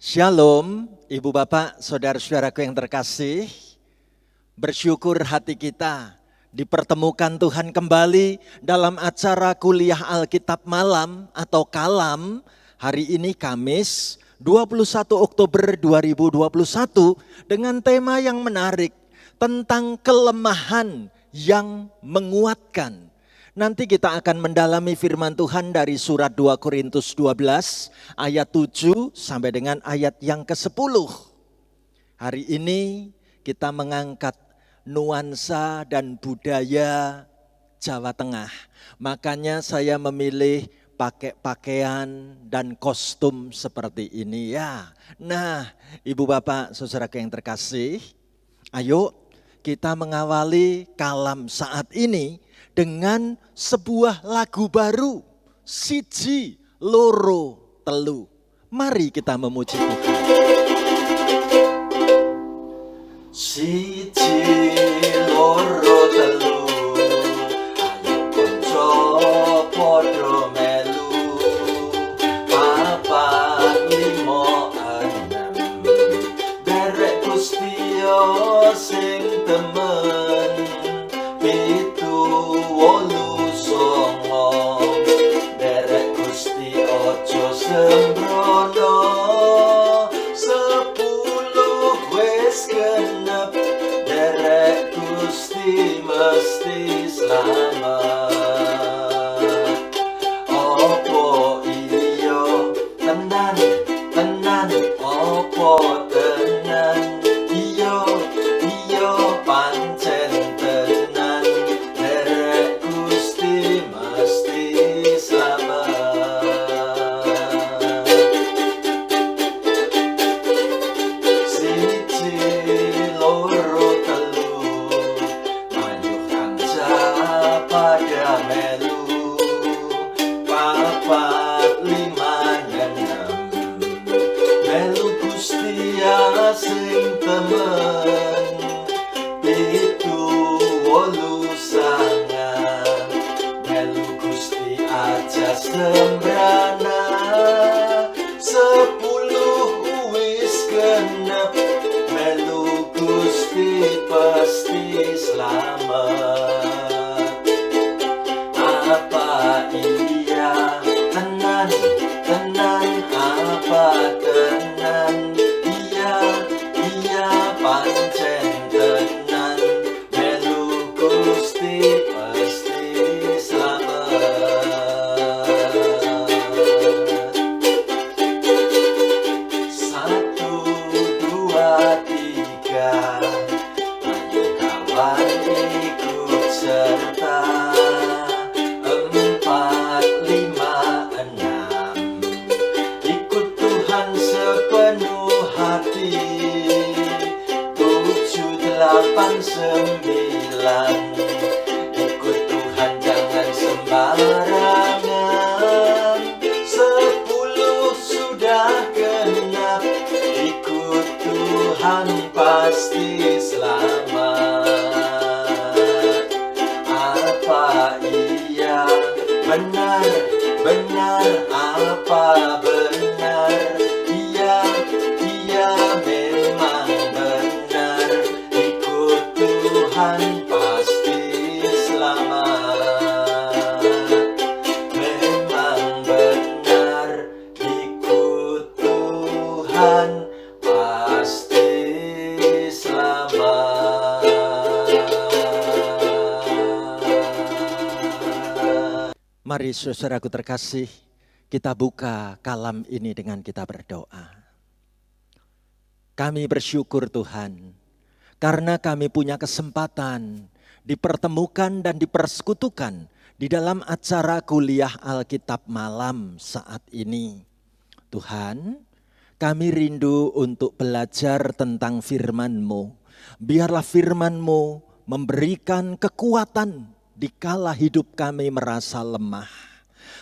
Shalom, Ibu Bapak, Saudara-saudaraku yang terkasih. Bersyukur hati kita dipertemukan Tuhan kembali dalam acara kuliah Alkitab malam atau Kalam. Hari ini Kamis 21 Oktober 2021 dengan tema yang menarik tentang kelemahan yang menguatkan. Nanti kita akan mendalami firman Tuhan dari surat 2 Korintus 12 ayat 7 sampai dengan ayat yang ke-10. Hari ini kita mengangkat nuansa dan budaya Jawa Tengah. Makanya saya memilih pakai pakaian dan kostum seperti ini ya. Nah, Ibu Bapak, Saudara yang terkasih, ayo kita mengawali kalam saat ini dengan sebuah lagu baru, Siji Loro Telu. Mari kita memuji Tuhan. Siji loro telu, ayo konco padha melu, papat limo enem, derek Gusti sing temen, pitu wolu songo, derek Gusti ojo sembrono, 10 wis genep, derek Gusti mesti slamet. Opo iyo tenan, tenan, opo tenan, iyo pancen tenan, derek Gusti mesti slamet. Siji loro telu, ayo kanca pada melu, papat lima enem, melu Gusti sing temen, pitu wolu sangang, melu Gusti aja sembrana, 10 wis genep, melu Gusti pasti slamet. Apa iya tenan, tenan, apa tenan, iya pancen tenan, melu Gusti pasti slamet. 1, 2, 3, ayo kawan ikut serta, 4, 5, 6, ikut Tuhan sepenuh hati, 7, 8, 9, ikut Tuhan jangan sembarangan, 10 sudah genap, ikut Tuhan pasti selamat. Apa iya benar, benar, apa benar, iya memang benar, ikut Tuhan pasti selamat. Memang benar, ikut Tuhan pasti selamat. Mari saudaraku terkasih, kita buka kalam ini dengan kita berdoa. Kami bersyukur Tuhan, karena kami punya kesempatan dipertemukan dan dipersekutukan di dalam acara kuliah Alkitab malam saat ini. Tuhan, kami rindu untuk belajar tentang firman-Mu. Biarlah firman-Mu memberikan kekuatan dikala hidup kami merasa lemah.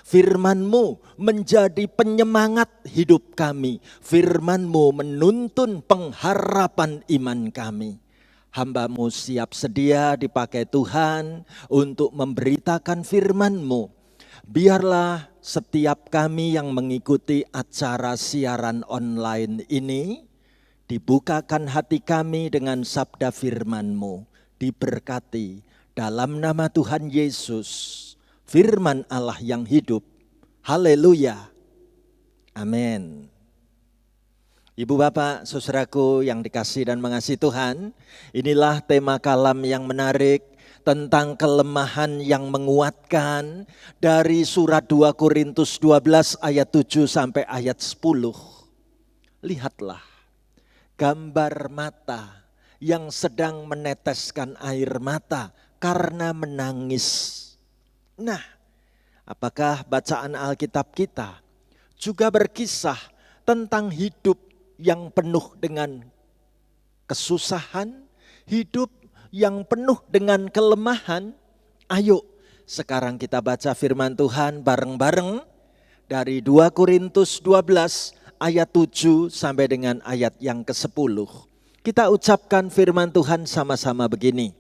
Firman-Mu menjadi penyemangat hidup kami. Firman-Mu menuntun pengharapan iman kami. Hamba-Mu siap sedia dipakai Tuhan untuk memberitakan firman-Mu. Biarlah setiap kami yang mengikuti acara siaran online ini, dibukakan hati kami dengan sabda firman-Mu, diberkati dalam nama Tuhan Yesus, firman Allah yang hidup. Haleluya. Amin. Ibu bapak, saudaraku yang dikasihi dan mengasihi Tuhan, inilah tema kalam yang menarik tentang kelemahan yang menguatkan dari surat 2 Korintus 12 ayat 7 sampai ayat 10. Lihatlah gambar mata yang sedang meneteskan air mata karena menangis. Nah, apakah bacaan Alkitab kita juga berkisah tentang hidup yang penuh dengan kesusahan, hidup yang penuh dengan kelemahan? Ayo sekarang kita baca firman Tuhan bareng-bareng dari 2 Korintus 12 ayat 7 sampai dengan ayat yang ke-10. Kita ucapkan firman Tuhan sama-sama begini.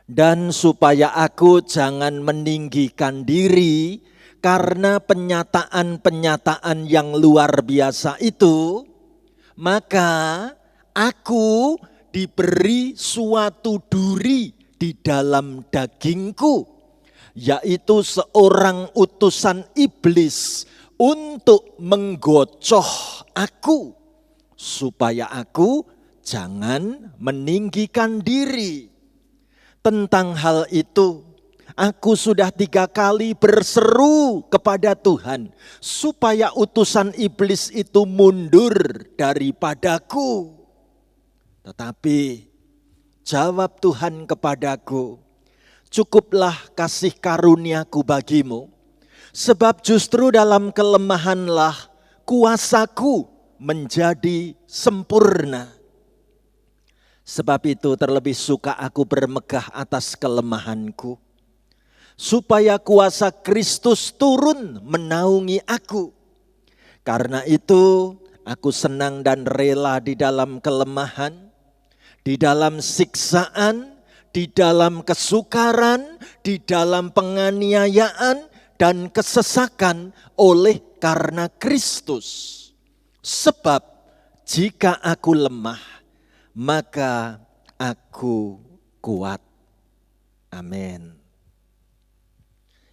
Dan supaya aku jangan meninggikan diri karena penyataan-penyataan yang luar biasa itu, maka aku diberi suatu duri di dalam dagingku, yaitu seorang utusan iblis untuk menggocoh aku, supaya aku jangan meninggikan diri. Tentang hal itu, aku sudah 3 kali berseru kepada Tuhan supaya utusan iblis itu mundur daripadaku. Tetapi jawab Tuhan kepadaku, cukuplah kasih karuniaku bagimu, sebab justru dalam kelemahanlah kuasaku menjadi sempurna. Sebab itu terlebih suka aku bermegah atas kelemahanku, supaya kuasa Kristus turun menaungi aku. Karena itu aku senang dan rela di dalam kelemahan, di dalam siksaan, di dalam kesukaran, di dalam penganiayaan dan kesesakan oleh karena Kristus. Sebab jika aku lemah, maka aku kuat. Amin.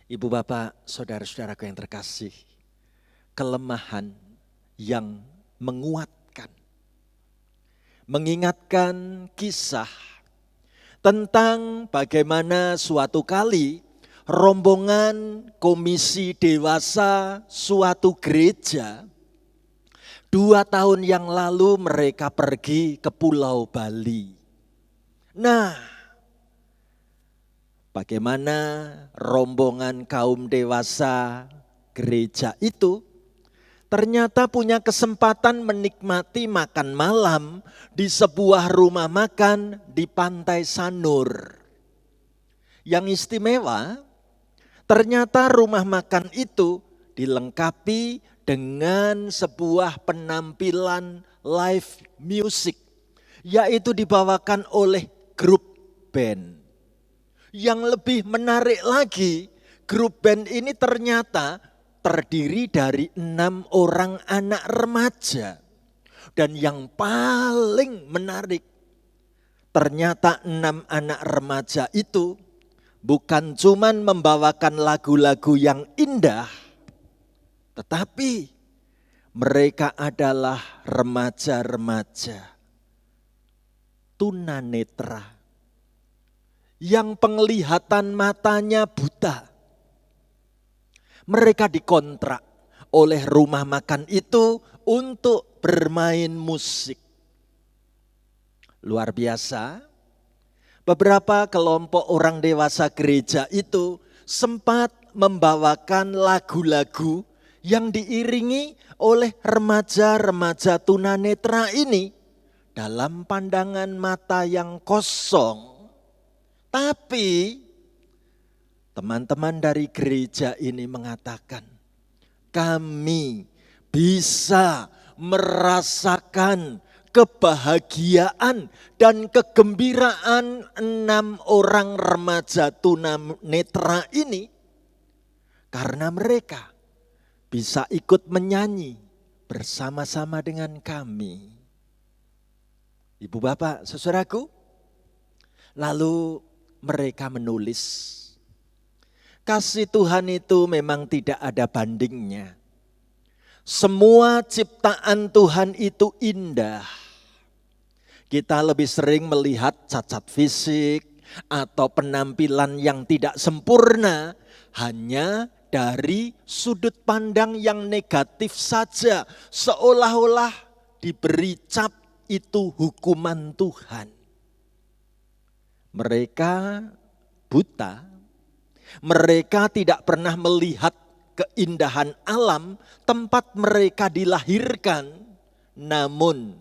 Ibu bapak, saudara-saudaraku yang terkasih, kelemahan yang menguatkan, mengingatkan kisah tentang bagaimana suatu kali rombongan komisi dewasa suatu gereja 2 tahun yang lalu mereka pergi ke Pulau Bali. Nah, bagaimana rombongan kaum dewasa gereja itu ternyata punya kesempatan menikmati makan malam di sebuah rumah makan di Pantai Sanur. Yang istimewa, ternyata rumah makan itu dilengkapi dengan sebuah penampilan live music, yaitu dibawakan oleh grup band. Yang lebih menarik lagi, grup band ini ternyata terdiri dari 6 orang anak remaja. Dan yang paling menarik, ternyata 6 anak remaja itu bukan cuman membawakan lagu-lagu yang indah, tetapi mereka adalah remaja-remaja tunanetra yang penglihatan matanya buta. Mereka dikontrak oleh rumah makan itu untuk bermain musik. Luar biasa, beberapa kelompok orang dewasa gereja itu sempat membawakan lagu-lagu yang diiringi oleh remaja-remaja tunanetra ini dalam pandangan mata yang kosong. Tapi teman-teman dari gereja ini mengatakan, kami bisa merasakan kebahagiaan dan kegembiraan 6 orang remaja tunanetra ini karena mereka bisa ikut menyanyi bersama-sama dengan kami. Ibu bapak, saudaraku, lalu mereka menulis, kasih Tuhan itu memang tidak ada bandingnya. Semua ciptaan Tuhan itu indah. Kita lebih sering melihat cacat fisik atau penampilan yang tidak sempurna hanya dari sudut pandang yang negatif saja, seolah-olah diberi cap itu hukuman Tuhan. Mereka buta, mereka tidak pernah melihat keindahan alam tempat mereka dilahirkan, namun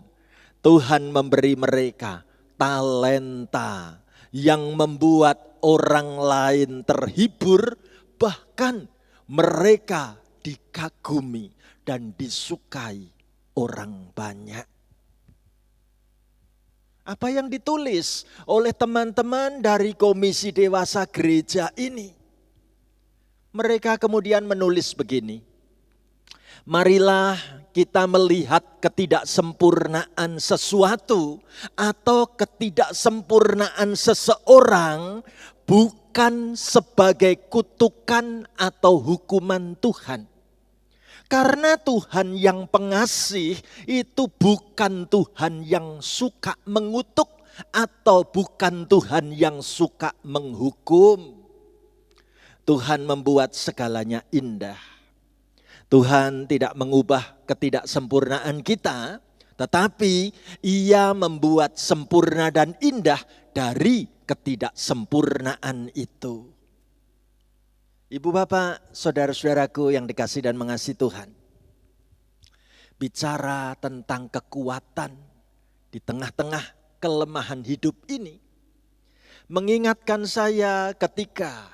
Tuhan memberi mereka talenta yang membuat orang lain terhibur, bahkan mereka dikagumi dan disukai orang banyak. Apa yang ditulis oleh teman-teman dari Komisi Dewasa Gereja ini? Mereka kemudian menulis begini, marilah kita melihat ketidaksempurnaan sesuatu atau ketidaksempurnaan seseorang bukan sebagai kutukan atau hukuman Tuhan. Karena Tuhan yang pengasih itu bukan Tuhan yang suka mengutuk atau bukan Tuhan yang suka menghukum. Tuhan membuat segalanya indah. Tuhan tidak mengubah ketidaksempurnaan kita, tetapi Ia membuat sempurna dan indah dari ketidaksempurnaan itu. Ibu bapak, saudara-saudaraku yang dikasihi dan mengasihi Tuhan. Bicara tentang kekuatan di tengah-tengah kelemahan hidup ini, mengingatkan saya ketika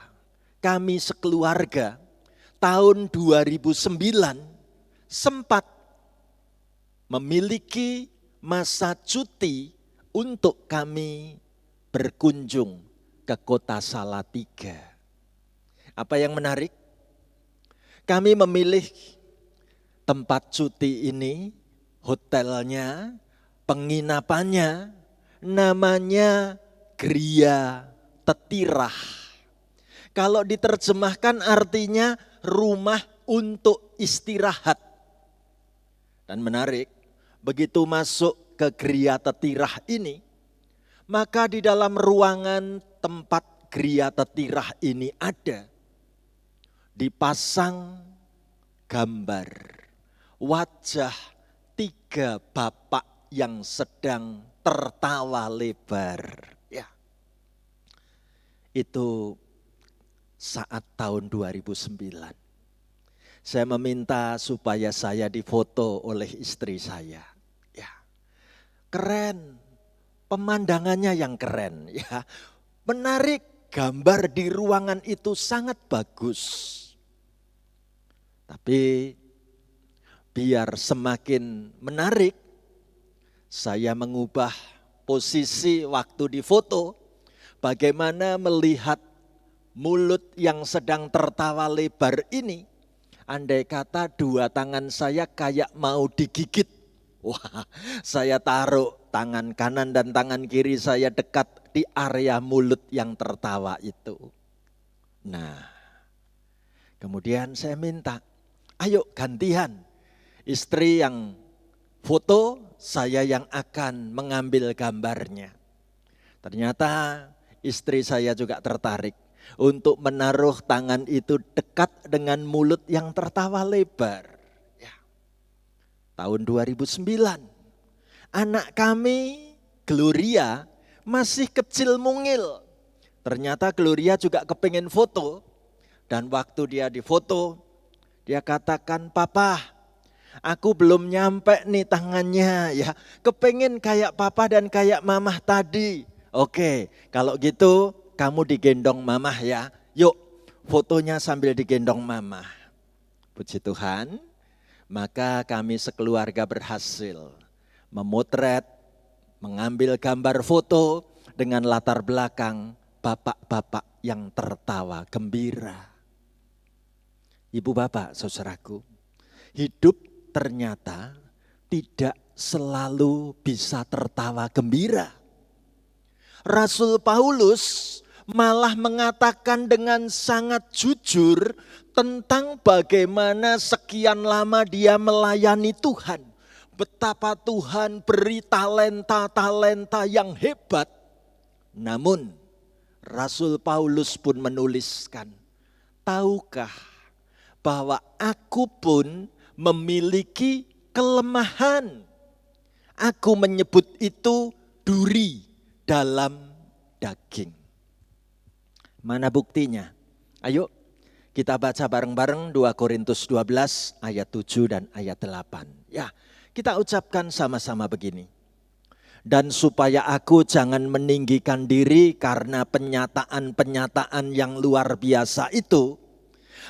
kami sekeluarga tahun 2009 sempat memiliki masa cuti untuk kami berkunjung ke kota Salatiga. Apa yang menarik? Kami memilih tempat cuti ini, hotelnya, penginapannya, namanya Gria Tetirah. Kalau diterjemahkan artinya rumah untuk istirahat. Dan menarik, begitu masuk ke Gria Tetirah ini, maka di dalam ruangan tempat Gria Tetirah ini ada dipasang gambar wajah 3 bapak yang sedang tertawa lebar. Ya. Itu saat tahun 2009. Saya meminta supaya saya difoto oleh istri saya. Ya. Keren. Pemandangannya yang keren, ya. Menarik, gambar di ruangan itu sangat bagus. Tapi biar semakin menarik, saya mengubah posisi waktu di foto, bagaimana melihat mulut yang sedang tertawa lebar ini, andai kata 2 tangan saya kayak mau digigit. Wah, saya taruh tangan kanan dan tangan kiri saya dekat di area mulut yang tertawa itu. Nah, kemudian saya minta, ayo gantian. Istri yang foto, saya yang akan mengambil gambarnya. Ternyata istri saya juga tertarik untuk menaruh tangan itu dekat dengan mulut yang tertawa lebar. Ya. Tahun 2009, anak kami Gloria masih kecil mungil. Ternyata Gloria juga kepingin foto. Dan waktu dia difoto, dia katakan, "Papa, aku belum nyampe nih tangannya ya. Kepingin kayak papa dan kayak mamah tadi." Oke, kalau gitu kamu digendong mamah ya. Yuk, fotonya sambil digendong mamah. Puji Tuhan, maka kami sekeluarga berhasil memotret, mengambil gambar foto dengan latar belakang bapak-bapak yang tertawa gembira. Ibu bapak saudaraku, hidup ternyata tidak selalu bisa tertawa gembira. Rasul Paulus malah mengatakan dengan sangat jujur tentang bagaimana sekian lama dia melayani Tuhan. Betapa Tuhan beri talenta-talenta yang hebat. Namun Rasul Paulus pun menuliskan, tahukah bahwa aku pun memiliki kelemahan. Aku menyebut itu duri dalam daging. Mana buktinya? Ayo kita baca bareng-bareng 2 Korintus 12 ayat 7 dan ayat 8. Ya, kita ucapkan sama-sama begini. Dan supaya aku jangan meninggikan diri karena penyataan-penyataan yang luar biasa itu,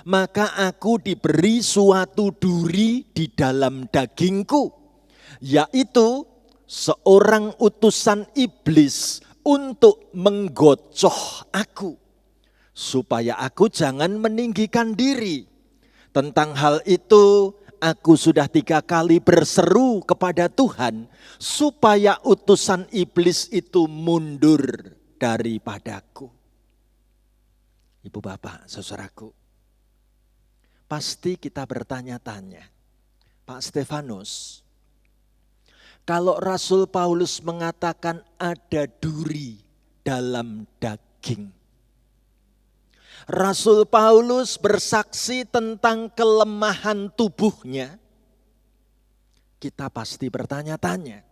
maka aku diberi suatu duri di dalam dagingku, yaitu seorang utusan iblis untuk menggocoh aku, supaya aku jangan meninggikan diri. Tentang hal itu aku sudah 3 kali berseru kepada Tuhan, supaya utusan iblis itu mundur daripadaku. Ibu bapak, saudaraku, pasti kita bertanya-tanya, Pak Stefanus, kalau Rasul Paulus mengatakan ada duri dalam daging. Rasul Paulus bersaksi tentang kelemahan tubuhnya. Kita pasti bertanya-tanya,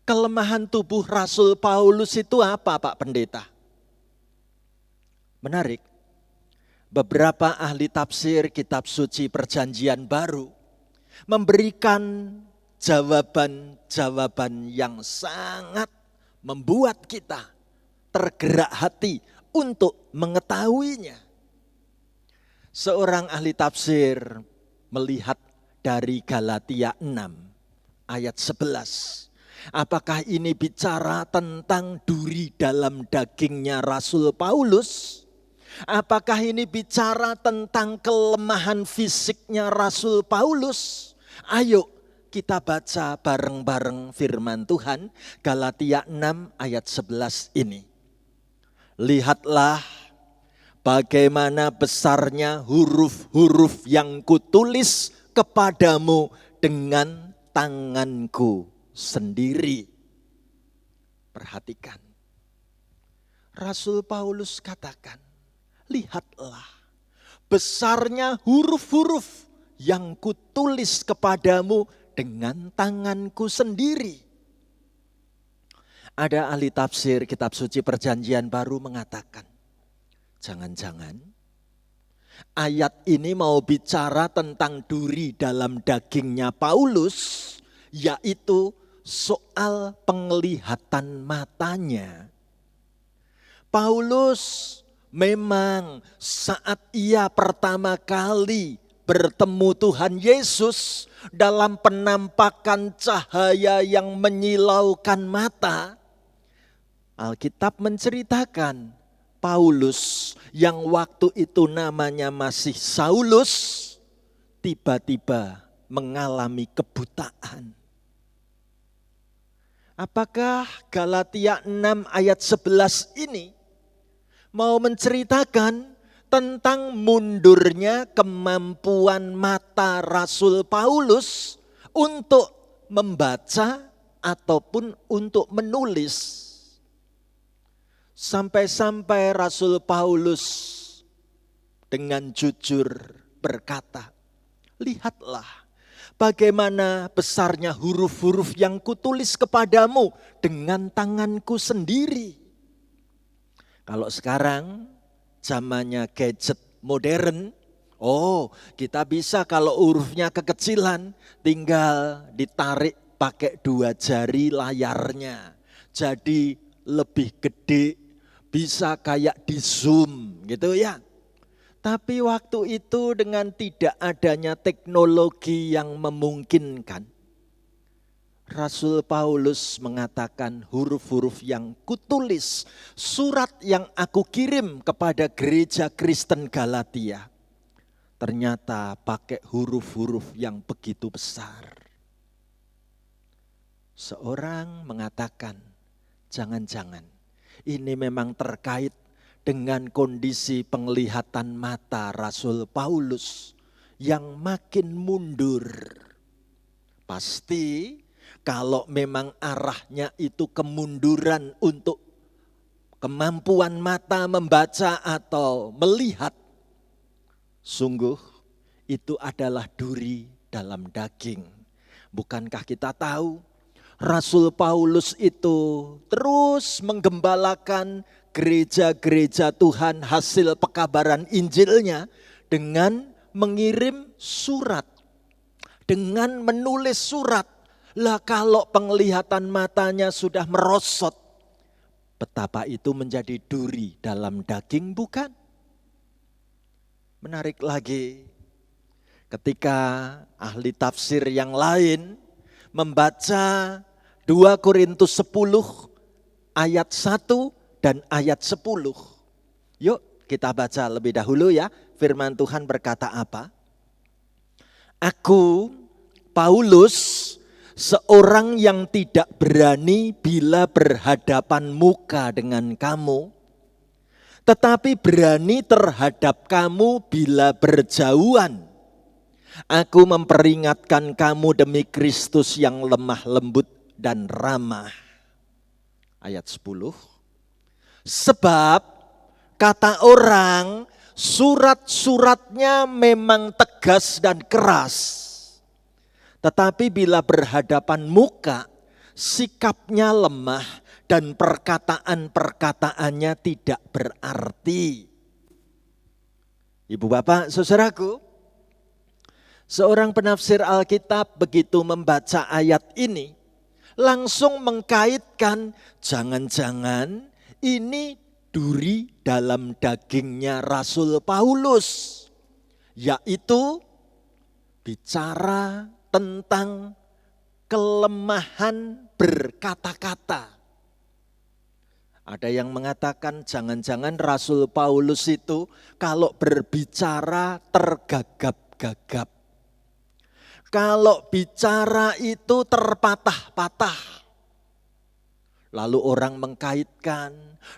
kelemahan tubuh Rasul Paulus itu apa, Pak Pendeta? Menarik. Beberapa ahli tafsir kitab suci Perjanjian Baru memberikan jawaban-jawaban yang sangat membuat kita tergerak hati untuk mengetahuinya. Seorang ahli tafsir melihat dari Galatia 6 ayat 11. Apakah ini bicara tentang duri dalam dagingnya Rasul Paulus? Apakah ini bicara tentang kelemahan fisiknya Rasul Paulus? Ayo kita baca bareng-bareng firman Tuhan, Galatia 6 ayat 11 ini. Lihatlah bagaimana besarnya huruf-huruf yang kutulis kepadamu dengan tanganku sendiri. Perhatikan. Rasul Paulus katakan, lihatlah besarnya huruf-huruf yang kutulis kepadamu dengan tanganku sendiri. Ada ahli tafsir kitab suci Perjanjian Baru mengatakan, jangan-jangan ayat ini mau bicara tentang duri dalam dagingnya Paulus, yaitu soal penglihatan matanya. Paulus memang saat ia pertama kali bertemu Tuhan Yesus dalam penampakan cahaya yang menyilaukan mata, Alkitab menceritakan Paulus yang waktu itu namanya masih Saulus, tiba-tiba mengalami kebutaan. Apakah Galatia 6 ayat 11 ini mau menceritakan tentang mundurnya kemampuan mata Rasul Paulus untuk membaca ataupun untuk menulis? Sampai-sampai Rasul Paulus dengan jujur berkata, lihatlah bagaimana besarnya huruf-huruf yang kutulis kepadamu dengan tanganku sendiri. Kalau sekarang zamannya gadget modern, kita bisa kalau hurufnya kekecilan tinggal ditarik pakai 2 jari layarnya. Jadi lebih gede, bisa kayak di zoom gitu ya. Tapi waktu itu dengan tidak adanya teknologi yang memungkinkan, Rasul Paulus mengatakan huruf-huruf yang kutulis, surat yang aku kirim kepada gereja Kristen Galatia, ternyata pakai huruf-huruf yang begitu besar. Seorang mengatakan, jangan-jangan ini memang terkait dengan kondisi penglihatan mata Rasul Paulus yang makin mundur. Pasti kalau memang arahnya itu kemunduran untuk kemampuan mata membaca atau melihat, sungguh itu adalah duri dalam daging. Bukankah kita tahu Rasul Paulus itu terus menggembalakan gereja-gereja Tuhan hasil pekabaran Injilnya dengan mengirim surat, dengan menulis surat. Lah kalau penglihatan matanya sudah merosot, betapa itu menjadi duri dalam daging, bukan? Menarik lagi, ketika ahli tafsir yang lain membaca 2 Korintus 10 ayat 1 dan ayat 10. Yuk kita baca lebih dahulu ya, firman Tuhan berkata apa? Aku, Paulus, seorang yang tidak berani bila berhadapan muka dengan kamu, tetapi berani terhadap kamu bila berjauhan. Aku memperingatkan kamu demi Kristus yang lemah lembut dan ramah. Ayat 10. Sebab kata orang, surat-suratnya memang tegas dan keras. Tetapi bila berhadapan muka, sikapnya lemah dan perkataan-perkataannya tidak berarti. Ibu bapak, saudaraku, seorang penafsir Alkitab begitu membaca ayat ini, langsung mengkaitkan jangan-jangan ini duri dalam dagingnya Rasul Paulus, yaitu bicara tentang kelemahan berkata-kata. Ada yang mengatakan jangan-jangan Rasul Paulus itu kalau berbicara tergagap-gagap. Kalau bicara itu terpatah-patah. Lalu orang mengkaitkan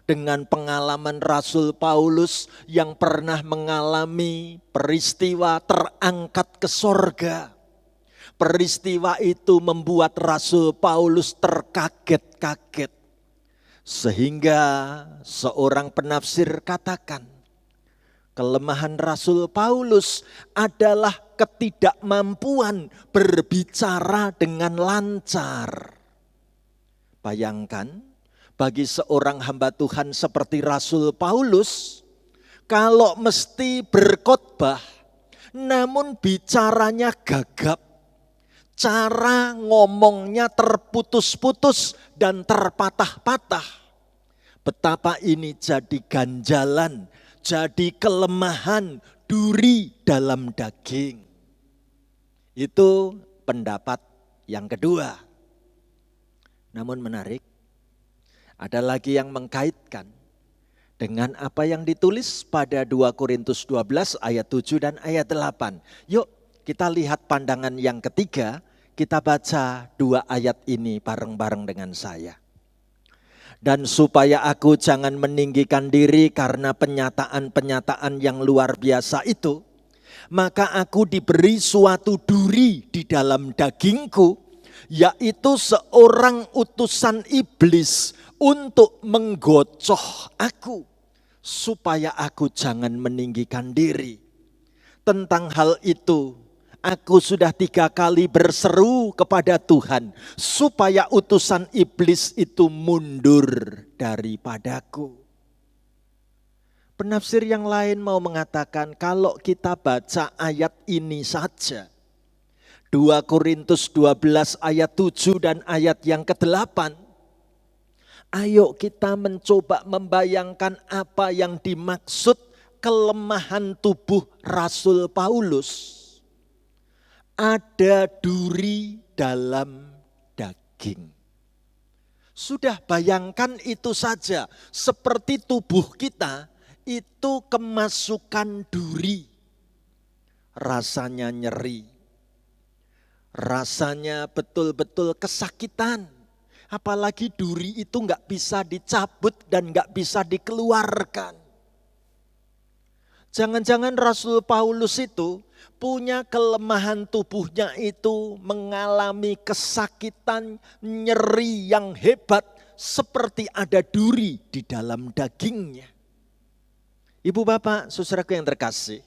dengan pengalaman Rasul Paulus yang pernah mengalami peristiwa terangkat ke sorga. Peristiwa itu membuat Rasul Paulus terkaget-kaget. Sehingga seorang penafsir katakan, kelemahan Rasul Paulus adalah ketidakmampuan berbicara dengan lancar. Bayangkan, bagi seorang hamba Tuhan seperti Rasul Paulus, kalau mesti berkhotbah, namun bicaranya gagap, cara ngomongnya terputus-putus dan terpatah-patah. Betapa ini jadi ganjalan, jadi kelemahan, duri dalam daging. Itu pendapat yang kedua. Namun menarik, ada lagi yang mengkaitkan dengan apa yang ditulis pada 2 Korintus 12 ayat 7 dan ayat 8. Yuk kita lihat pandangan yang ketiga, kita baca 2 ayat ini bareng-bareng dengan saya. Dan supaya aku jangan meninggikan diri karena penyataan-penyataan yang luar biasa itu, maka aku diberi suatu duri di dalam dagingku, yaitu seorang utusan iblis untuk menggocoh aku, supaya aku jangan meninggikan diri. Tentang hal itu, aku sudah 3 kali berseru kepada Tuhan, supaya utusan iblis itu mundur daripadaku. Penafsir yang lain mau mengatakan, kalau kita baca ayat ini saja, 2 Korintus 12 ayat 7 dan ayat yang ke-8. Ayo kita mencoba membayangkan apa yang dimaksud kelemahan tubuh Rasul Paulus. Ada duri dalam daging. Sudah bayangkan itu saja, seperti tubuh kita itu kemasukan duri. rasanya nyeri, rasanya betul-betul kesakitan. Apalagi duri itu nggak bisa dicabut dan nggak bisa dikeluarkan. Jangan-jangan Rasul Paulus itu punya kelemahan tubuhnya itu mengalami kesakitan, nyeri yang hebat seperti ada duri di dalam dagingnya. Ibu bapak, saudaraku yang terkasih,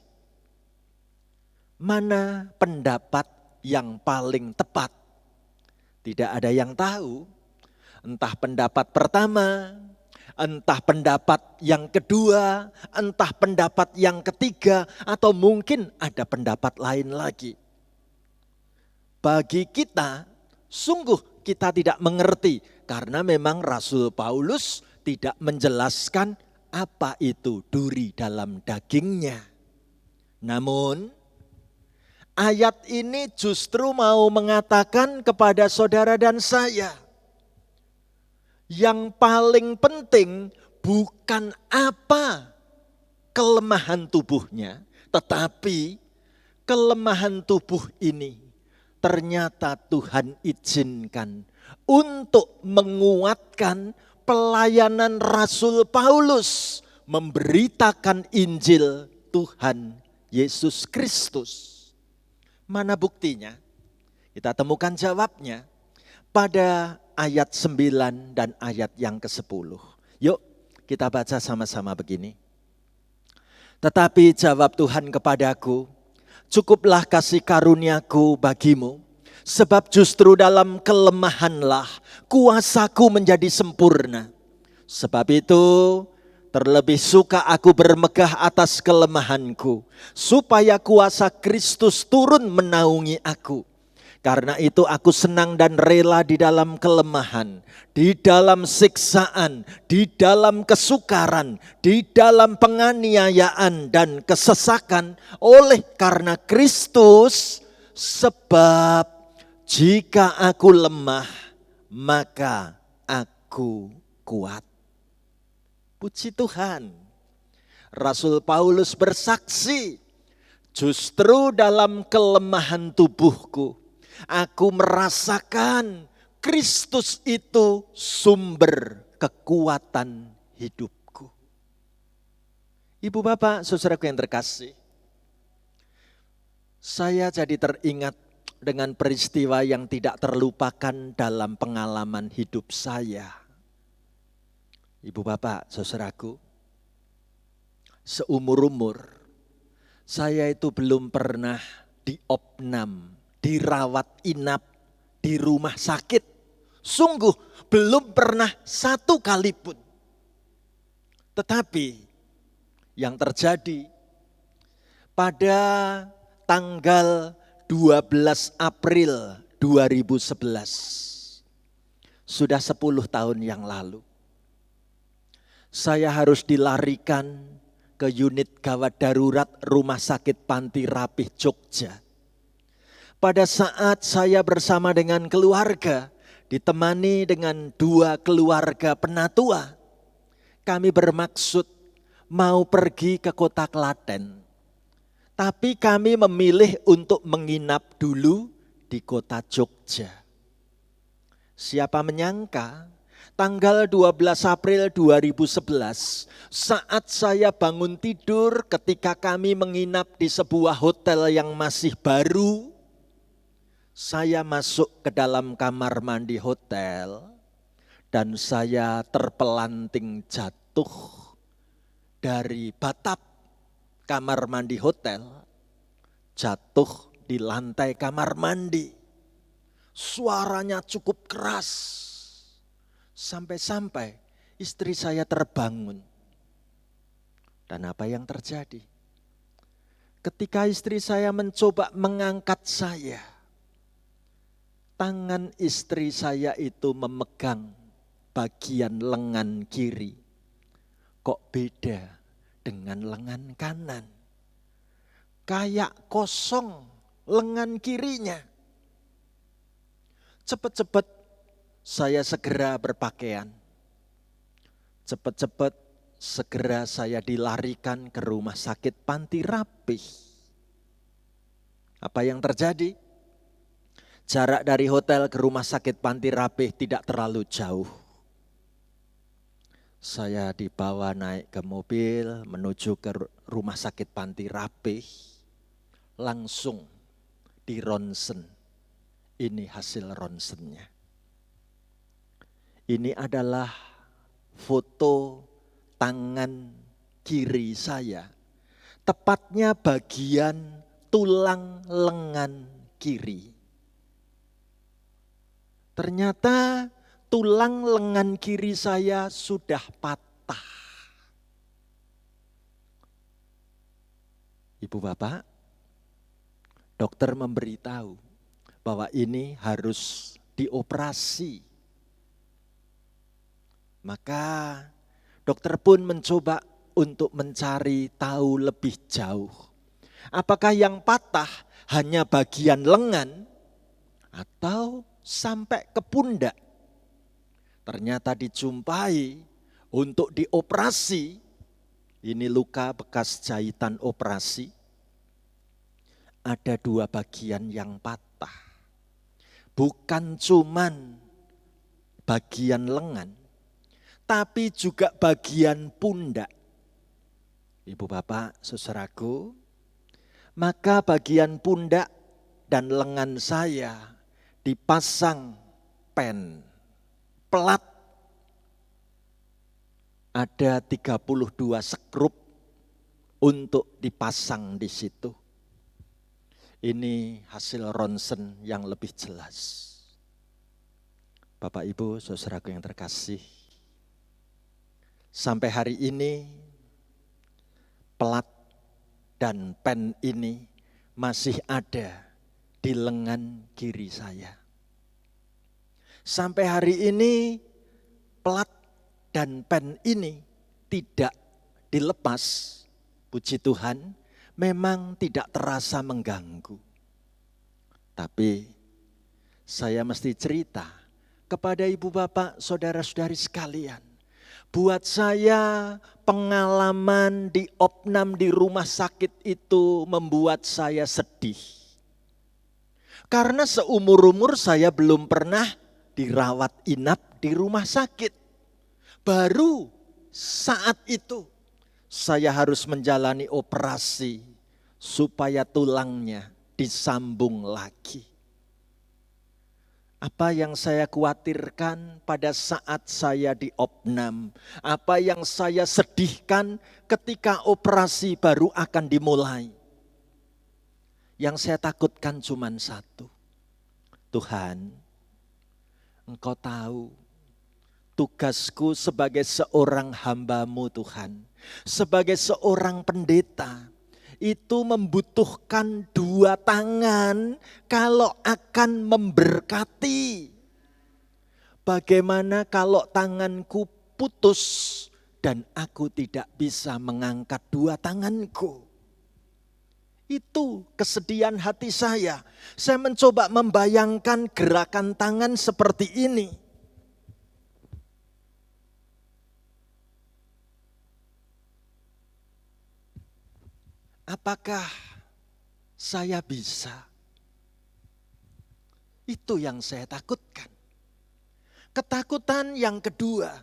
mana pendapat yang paling tepat? Tidak ada yang tahu. Entah pendapat pertama, entah pendapat yang kedua, entah pendapat yang ketiga, atau mungkin ada pendapat lain lagi. Bagi kita, sungguh kita tidak mengerti, karena memang Rasul Paulus tidak menjelaskan apa itu duri dalam dagingnya. Namun, ayat ini justru mau mengatakan kepada saudara dan saya, yang paling penting bukan apa kelemahan tubuhnya, tetapi kelemahan tubuh ini ternyata Tuhan izinkan untuk menguatkan pelayanan Rasul Paulus memberitakan Injil Tuhan Yesus Kristus. Mana buktinya? Kita temukan jawabnya pada ayat 9 dan ayat yang ke-10. Yuk kita baca sama-sama begini. Tetapi jawab Tuhan kepadaku, cukuplah kasih karuniaku bagimu, sebab justru dalam kelemahanlah kuasaku menjadi sempurna. Sebab itu terlebih suka aku bermegah atas kelemahanku, supaya kuasa Kristus turun menaungi aku. Karena itu aku senang dan rela di dalam kelemahan, di dalam siksaan, di dalam kesukaran, di dalam penganiayaan dan kesesakan oleh karena Kristus. Sebab jika aku lemah, maka aku kuat. Puji Tuhan. Rasul Paulus bersaksi, justru dalam kelemahan tubuhku, aku merasakan Kristus itu sumber kekuatan hidupku. Ibu bapak, saudaraku yang terkasih, saya jadi teringat dengan peristiwa yang tidak terlupakan dalam pengalaman hidup saya. Ibu bapak, saudaraku, seumur-umur saya itu belum pernah diopnam, dirawat inap di rumah sakit. Sungguh belum pernah satu kali pun. Tetapi yang terjadi pada tanggal 12 April 2011, sudah 10 tahun yang lalu, saya harus dilarikan ke unit gawat darurat Rumah Sakit Panti Rapih Jogja. Pada saat saya bersama dengan keluarga, ditemani dengan 2 keluarga penatua, kami bermaksud mau pergi ke kota Klaten. Tapi kami memilih untuk menginap dulu di kota Jogja. Siapa menyangka tanggal 12 April 2011, saat saya bangun tidur ketika kami menginap di sebuah hotel yang masih baru, saya masuk ke dalam kamar mandi hotel dan saya terpelanting jatuh dari batap kamar mandi hotel, jatuh di lantai kamar mandi. Suaranya cukup keras, sampai-sampai istri saya terbangun. Dan apa yang terjadi? Ketika istri saya mencoba mengangkat saya, tangan istri saya itu memegang bagian lengan kiri. Kok beda dengan lengan kanan? Kayak kosong lengan kirinya. Cepat-cepat saya segera berpakaian. Cepat-cepat segera saya dilarikan ke rumah sakit Panti Rapih. Apa yang terjadi? Jarak dari hotel ke rumah sakit Panti Rapih tidak terlalu jauh. Saya dibawa naik ke mobil menuju ke rumah sakit Panti Rapih. Langsung di ronsen. Ini hasil ronsennya. Ini adalah foto tangan kiri saya. Tepatnya bagian tulang lengan kiri. Ternyata tulang lengan kiri saya sudah patah. Ibu bapak, dokter memberitahu bahwa ini harus dioperasi. Maka dokter pun mencoba untuk mencari tahu lebih jauh. Apakah yang patah hanya bagian lengan atau sampai ke pundak? Ternyata dijumpai untuk dioperasi. Ini luka bekas jahitan operasi. Ada 2 bagian yang patah. Bukan cuman bagian lengan, tapi juga bagian pundak. Ibu bapak, saudaraku, maka bagian pundak dan lengan saya dipasang pen, pelat. Ada 32 skrup untuk dipasang di situ. Ini hasil ronsen yang lebih jelas. Bapak Ibu, saudaraku yang terkasih, sampai hari ini pelat dan pen ini masih ada di lengan kiri saya. Sampai hari ini pelat dan pen ini tidak dilepas. Puji Tuhan, memang tidak terasa mengganggu. Tapi saya mesti cerita kepada ibu bapak, saudara-saudari sekalian. Buat saya pengalaman di opnam di rumah sakit itu membuat saya sedih. Karena seumur-umur saya belum pernah dirawat inap di rumah sakit. Baru saat itu saya harus menjalani operasi supaya tulangnya disambung lagi. Apa yang saya khawatirkan pada saat saya di opnam, apa yang saya sedihkan ketika operasi baru akan dimulai. Yang saya takutkan cuma satu. Tuhan, Engkau tahu tugasku sebagai seorang hamba-Mu Tuhan. Sebagai seorang pendeta, itu membutuhkan 2 tangan kalau akan memberkati. Bagaimana kalau tanganku putus dan aku tidak bisa mengangkat 2 tanganku? Itu kesedihan hati saya. Saya mencoba membayangkan gerakan tangan seperti ini. Apakah saya bisa? Itu yang saya takutkan. Ketakutan yang kedua,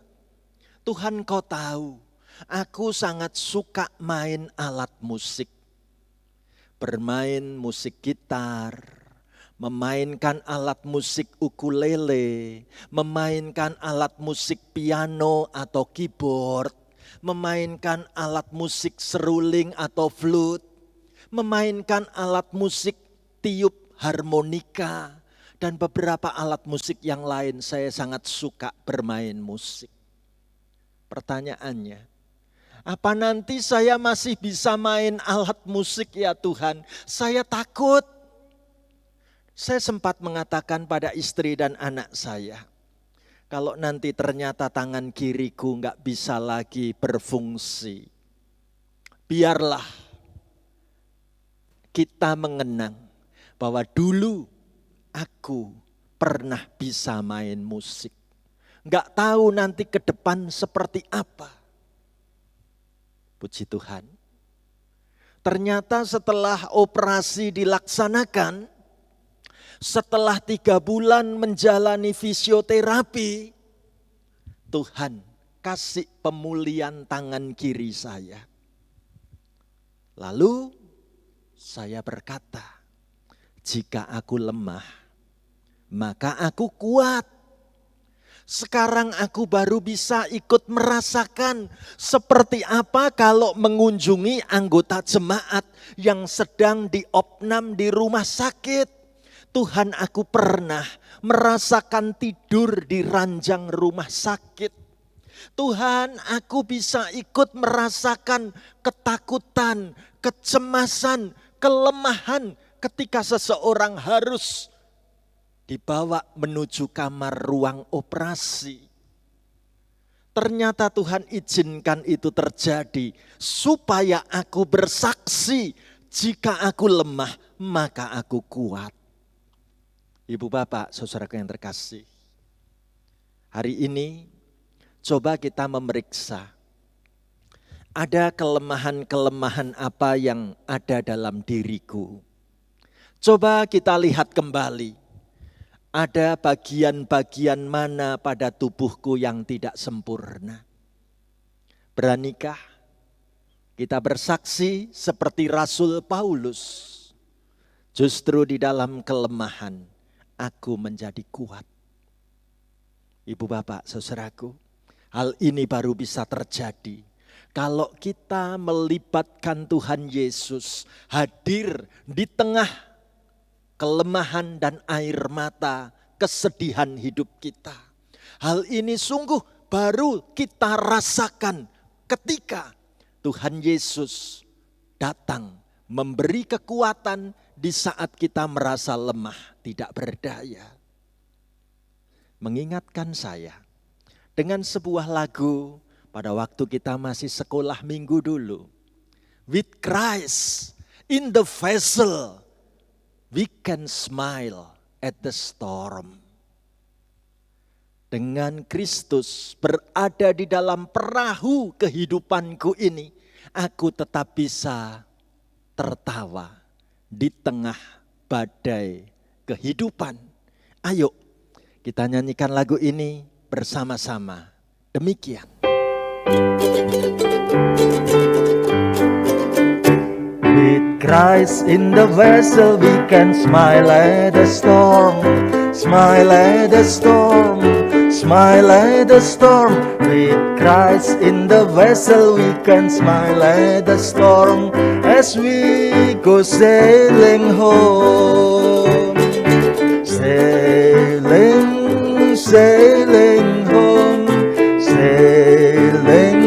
Tuhan Kau tahu, aku sangat suka main alat musik. Bermain musik gitar, memainkan alat musik ukulele, memainkan alat musik piano atau keyboard, memainkan alat musik seruling atau flute, memainkan alat musik tiup harmonika, dan beberapa alat musik yang lain. Saya sangat suka bermain musik. Pertanyaannya, apa nanti saya masih bisa main alat musik ya Tuhan? Saya takut. Saya sempat mengatakan pada istri dan anak saya, kalau nanti ternyata tangan kiriku enggak bisa lagi berfungsi, biarlah kita mengenang bahwa dulu aku pernah bisa main musik. Enggak tahu nanti ke depan seperti apa. Puji Tuhan, Ternyata setelah operasi dilaksanakan, setelah 3 bulan menjalani fisioterapi, Tuhan kasih pemulihan tangan kiri saya. Lalu saya berkata, jika aku lemah, maka aku kuat. Sekarang aku baru bisa ikut merasakan seperti apa kalau mengunjungi anggota jemaat yang sedang diopnam di rumah sakit. Tuhan, aku pernah merasakan tidur di ranjang rumah sakit. Tuhan, aku bisa ikut merasakan ketakutan, kecemasan, kelemahan ketika seseorang harus dibawa menuju kamar ruang operasi. Ternyata Tuhan izinkan itu terjadi supaya aku bersaksi, jika aku lemah maka aku kuat. Ibu bapak, saudaraku yang terkasih, hari ini coba kita memeriksa, ada kelemahan-kelemahan apa yang ada dalam diriku. Coba kita lihat kembali, ada bagian-bagian mana pada tubuhku yang tidak sempurna. Beranikah kita bersaksi seperti Rasul Paulus? Justru di dalam kelemahan aku menjadi kuat. Ibu bapak, saudaraku, hal ini baru bisa terjadi kalau kita melibatkan Tuhan Yesus hadir di tengah kelemahan dan air mata, kesedihan hidup kita. Hal ini sungguh baru kita rasakan ketika Tuhan Yesus datang memberi kekuatan di saat kita merasa lemah, tidak berdaya. Mengingatkan saya dengan sebuah lagu pada waktu kita masih sekolah minggu dulu. With Christ in the vessel, we can smile at the storm. Dengan Kristus berada di dalam perahu kehidupanku ini, aku tetap bisa tertawa di tengah badai kehidupan. Ayo kita nyanyikan lagu ini bersama-sama. Demikian. With Christ in the vessel we can smile at the storm, smile at the storm, smile at the storm. With Christ in the vessel we can smile at the storm as we go sailing home, sailing, sailing home, sailing,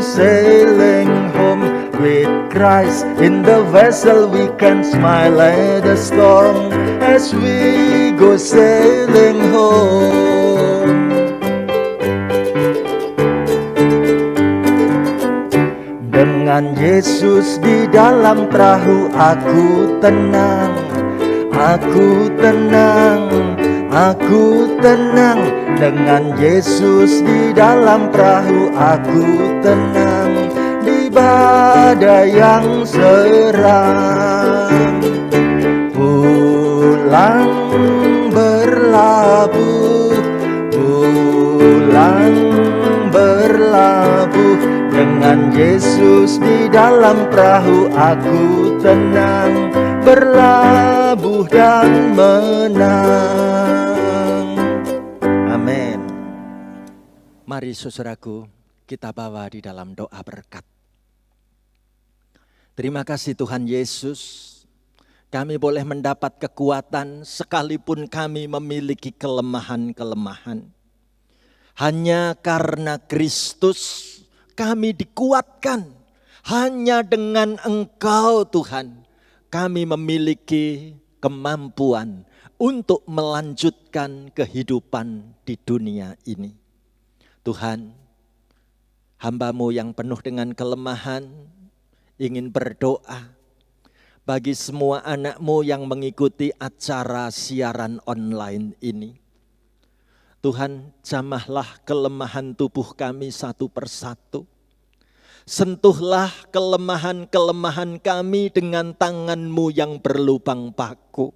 sailing home. With Christ in the vessel we can smile at the storm as we go sailing home. Dengan Yesus di dalam perahu aku tenang, aku tenang, aku tenang. Dengan Yesus di dalam perahu aku tenang. Di badai yang seram, pulang berlabuh, pulang berlabuh. Dengan Yesus di dalam perahu aku tenang, berlabuh dan menang. Amin. Mari saudaraku, kita bawa di dalam doa berkat. Terima kasih Tuhan Yesus, kami boleh mendapat kekuatan sekalipun kami memiliki kelemahan-kelemahan. Hanya karena Kristus kami dikuatkan. Hanya dengan Engkau Tuhan kami memiliki kemampuan untuk melanjutkan kehidupan di dunia ini. Tuhan, hamba-Mu yang penuh dengan kelemahan ingin berdoa bagi semua anak-Mu yang mengikuti acara siaran online ini. Tuhan, jamahlah kelemahan tubuh kami satu persatu. Sentuhlah kelemahan-kelemahan kami dengan tangan-Mu yang berlubang paku.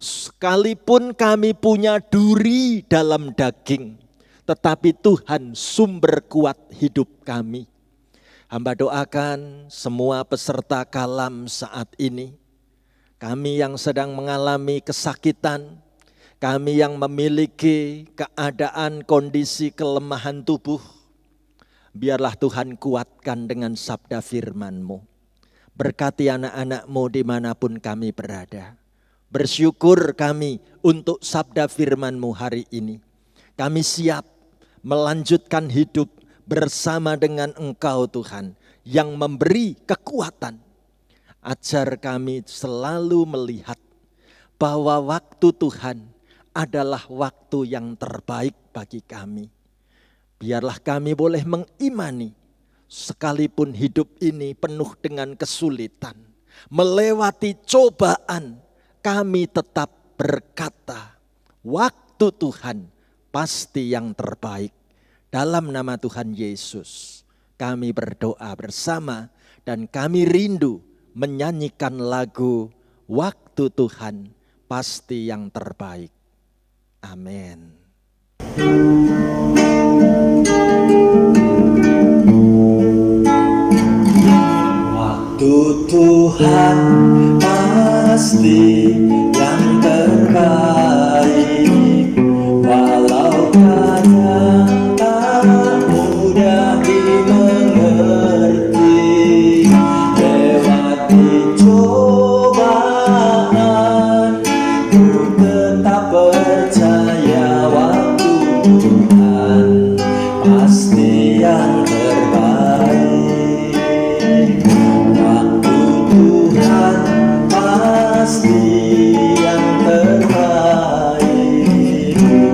Sekalipun kami punya duri dalam daging, tetapi Tuhan sumber kuat hidup kami. Hamba doakan semua peserta kalam saat ini, kami yang sedang mengalami kesakitan, kami yang memiliki keadaan kondisi kelemahan tubuh, biarlah Tuhan kuatkan dengan sabda firman-Mu. Berkati anak-anak-Mu dimanapun kami berada. Bersyukur kami untuk sabda firman-Mu hari ini. Kami siap melanjutkan hidup bersama dengan Engkau Tuhan yang memberi kekuatan. Ajar kami selalu melihat bahwa waktu Tuhan adalah waktu yang terbaik bagi kami. Biarlah kami boleh mengimani sekalipun hidup ini penuh dengan kesulitan, melewati cobaan, kami tetap berkata, waktu Tuhan pasti yang terbaik. Dalam nama Tuhan Yesus, kami berdoa bersama dan kami rindu menyanyikan lagu waktu Tuhan pasti yang terbaik. Amin. Waktu Tuhan pasti yang terbaik, walau kadang tak mudah dimengerti, lewati cobaan, ku tetap percaya waktu Tuhan pasti yang terbaik. Waktu Tuhan pasti yang terbaik,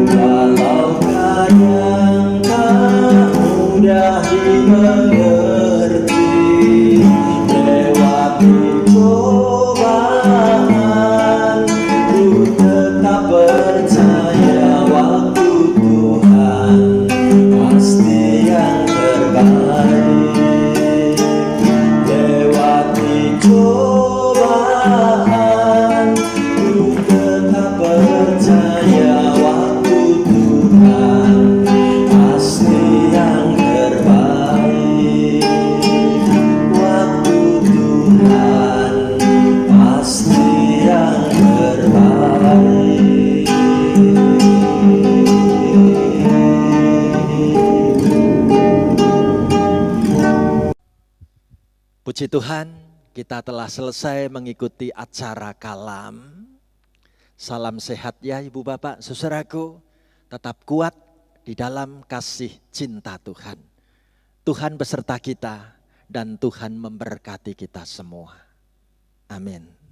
walau kadang tak mudah dimengerti, lewati cobaan, ku tetap percaya waktu Tuhan pasti yang terbaik. Lewati cobaan, ku tetap percaya waktu Tuhan pasti yang terbaik. Waktu Tuhan pasti yang terbaik. Puji Tuhan, kita telah selesai mengikuti acara kalam. Salam sehat ya Ibu Bapak, saudaraku. Tetap kuat di dalam kasih cinta Tuhan. Tuhan beserta kita dan Tuhan memberkati kita semua. Amin.